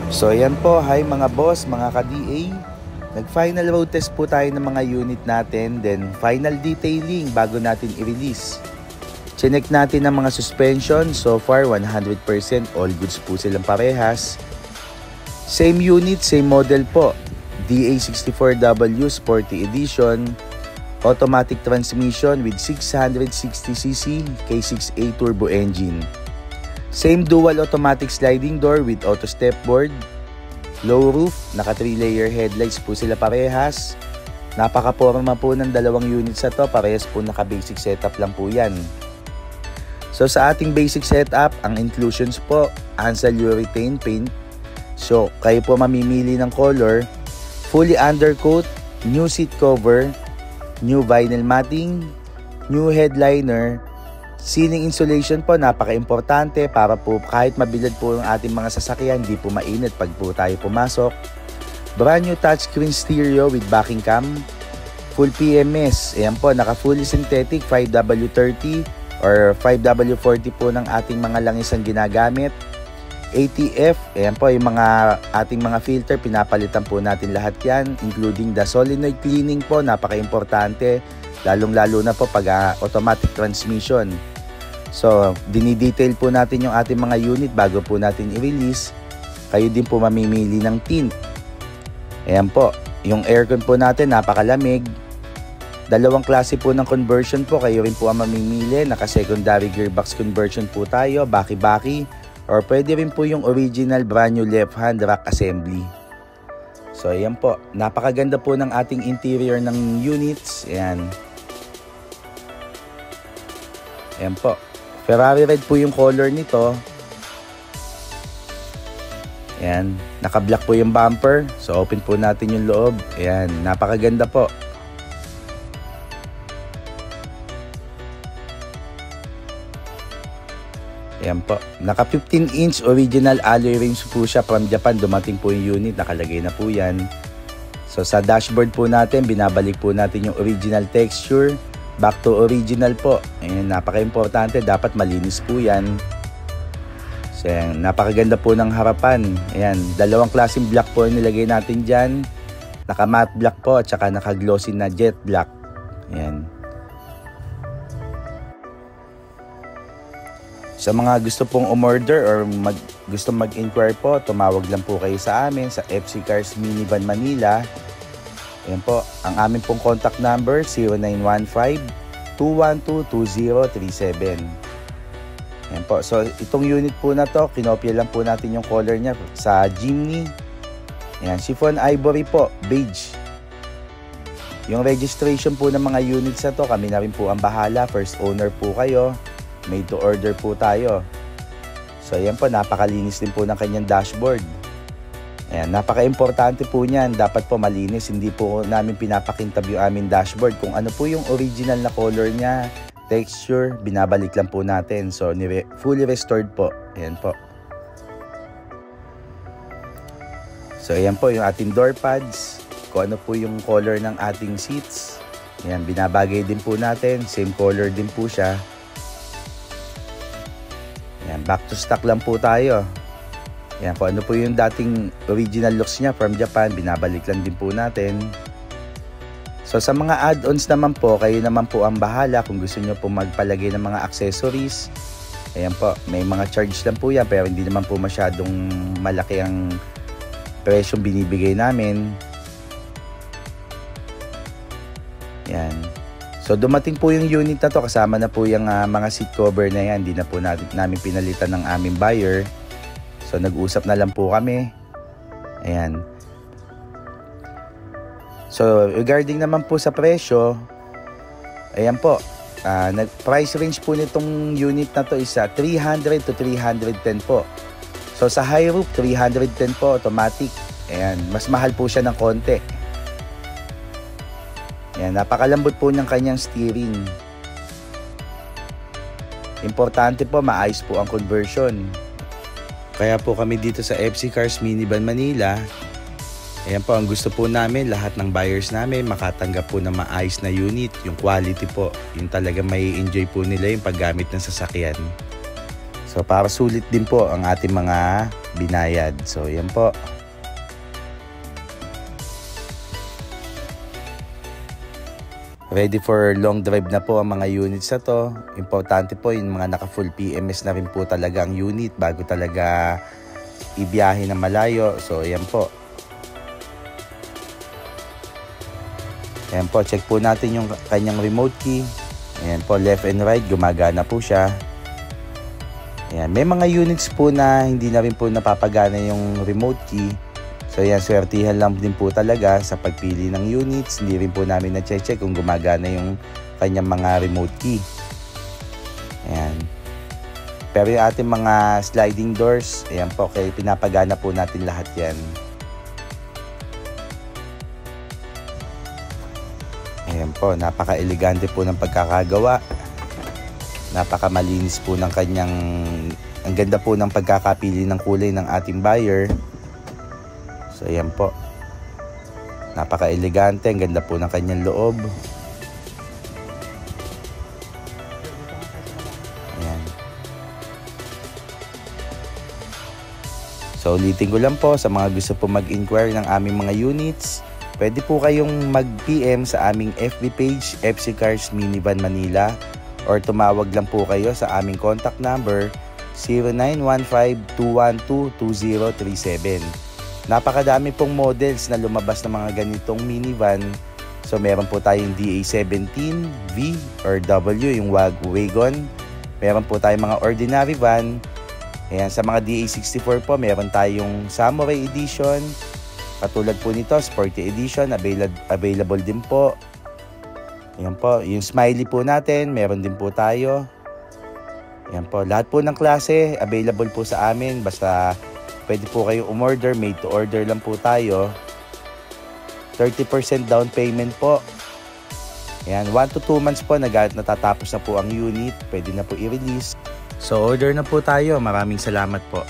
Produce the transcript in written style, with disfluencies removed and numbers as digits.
So ayan po, hi mga boss, mga ka-DA. Nag-final road test po tayo ng mga unit natin, then final detailing bago natin i-release. Chinek natin ang mga suspension, so far 100% all goods po silang parehas. Same unit, same model po, DA64W Sporty Edition, automatic transmission with 660cc K6A turbo engine. Same dual automatic sliding door with auto step board, low roof, naka 3-layer headlights po sila parehas. Napaka-porma po ng dalawang units na to, parehas po naka basic setup lang po yan. So sa ating basic setup, ang inclusions po, Ansel urethane paint. So kayo po mamimili ng color, fully undercoat, new seat cover, new vinyl matting, new headliner, ceiling insulation po, napaka-importante para po kahit mabilad po ang ating mga sasakyan, hindi po mainit pag po tayo pumasok. Brand new touchscreen stereo with backing cam, full PMS, ayan po, naka fully synthetic 5W30 or 5W40 po ng ating mga langis ang ginagamit. ATF, ayan po yung mga ating mga filter, pinapalitan po natin lahat yan, including the solenoid cleaning po, napaka-importante, lalong-lalo na po pag automatic transmission. So, dinidetail po natin yung ating mga unit bago po natin i-release. Kayo din po mamimili ng tint. Ayan po, yung aircon po natin, napakalamig. Dalawang klase po ng conversion po, kayo rin po ang mamimili. Naka-secondary gearbox conversion po tayo, baki-baki. Or pwede rin po yung original brand new left-hand rack assembly. So, ayan po. Napakaganda po ng ating interior ng units. Ayan. Ayan po. Ferrari red po yung color nito. Ayan. Naka-black po yung bumper. So, open po natin yung loob. Ayan. Napakaganda po. Ayan po. Naka 15-inch original alloy rims po siya from Japan. Dumating po yung unit. Nakalagay na po yan. So sa dashboard po natin, binabalik po natin yung original texture. Back to original po. Ayan, napaka-importante. Dapat malinis po yan. So ayan, napakaganda po ng harapan. Ayan, dalawang klaseng black po yung nilagay natin dyan. Naka matte black po at saka naka glossy na jet black. Ayan. Sa mga gusto pong umorder or gusto mag-inquire po, tumawag lang po kayo sa amin sa FC Cars Minivan Manila. Ayan po, ang aming pong contact number 0915-212-2037. Ayan po, so itong unit po na to, kinopya lang po natin yung color niya sa Jimny. Ayan, chiffon ivory po, beige. Yung registration po ng mga units na to, kami na rin po ang bahala, first owner po kayo. Made to order po tayo. So ayan po, napakalinis din po ng kanyang dashboard. Ayan, napaka-importante po niyan. Dapat po malinis. Hindi po namin pinapakintab yung aming dashboard. Kung ano po yung original na color niya, texture, binabalik lang po natin. So fully restored po. Ayan po. So ayan po yung ating door pads. Kung ano po yung color ng ating seats. Ayan, binabagay din po natin. Same color din po siya. Ayan, back to stock lang po tayo. Ayan, kung ano po yung dating original looks niya from Japan, binabalik lang din po natin. So sa mga add-ons naman po, kayo naman po ang bahala kung gusto nyo po magpalagay ng mga accessories. Ayan po, may mga charge lang po yan, pero hindi naman po masyadong malaki ang presyong binibigay namin. Ayan. So dumating po yung unit na to, kasama na po yung mga seat cover na yan. Hindi na po namin pinalitan ng aming buyer. So nag-usap na lang po kami. Ayan. So regarding naman po sa presyo, ayan po, price range po nitong unit na to is 300 to 310 po. So sa high roof, 310 po, automatic. Ayan, mas mahal po siya ng konti. Ayan, napakalambot po ng kanyang steering. Importante po, maayos po ang conversion. Kaya po kami dito sa FC Cars Minivan Manila, ayan po, ang gusto po namin, lahat ng buyers namin makatanggap po ng maayos na unit. Yung quality po, yung talaga may enjoy po nila yung paggamit ng sasakyan. So So para sulit din po ang ating mga binayad. So yan po. Ready for long drive na po ang mga units na to. Importante po yung mga naka full PMS na rin po talaga ang unit bago talaga ibiyahe na malayo. So yan po. Ayan po, check po natin yung kanyang remote key. Ayan po, left and right, gumagana po siya. Ayan, may mga units po na hindi na rin po napapagana yung remote key. So ayan, swertihan lang din po talaga sa pagpili ng units. Hindi rin po namin na-check kung gumagana yung kanyang mga remote key. Ayan. Pero yung ating mga sliding doors, ayan po, kaya pinapagana po natin lahat yan. Ayan po, napaka-elegante po ng pagkakagawa. Napaka-malinis po ng kanyang, ang ganda po ng pagkakapili ng kulay ng ating buyer. So ayan po. Napaka-elegante, ang ganda po ng kanyang loob. Ayan. So ulitin ko lang po sa mga gusto po mag-inquire ng aming mga units. Pwede po kayong mag-PM sa aming FB page, FC Cars Minivan Manila, or tumawag lang po kayo sa aming contact number 0915-212-2037. Napakadami pong models na lumabas ng mga ganitong minivan. So meron po tayong DA17, V or W, yung wagon. Meron po tayong mga ordinary van. Ayan, sa mga DA64 po, meron tayong Samurai Edition. Katulad po nito, Sporty Edition, available din po. Ayan po, yung Smiley po natin, meron din po tayo. Ayan po, lahat po ng klase, available po sa amin. Basta pwede po kayo umorder, made to order lang po tayo. 30% down payment po. Ayan, 1 to 2 months po, natatapos na po ang unit. Pwede na po i-release. So order na po tayo, maraming salamat po.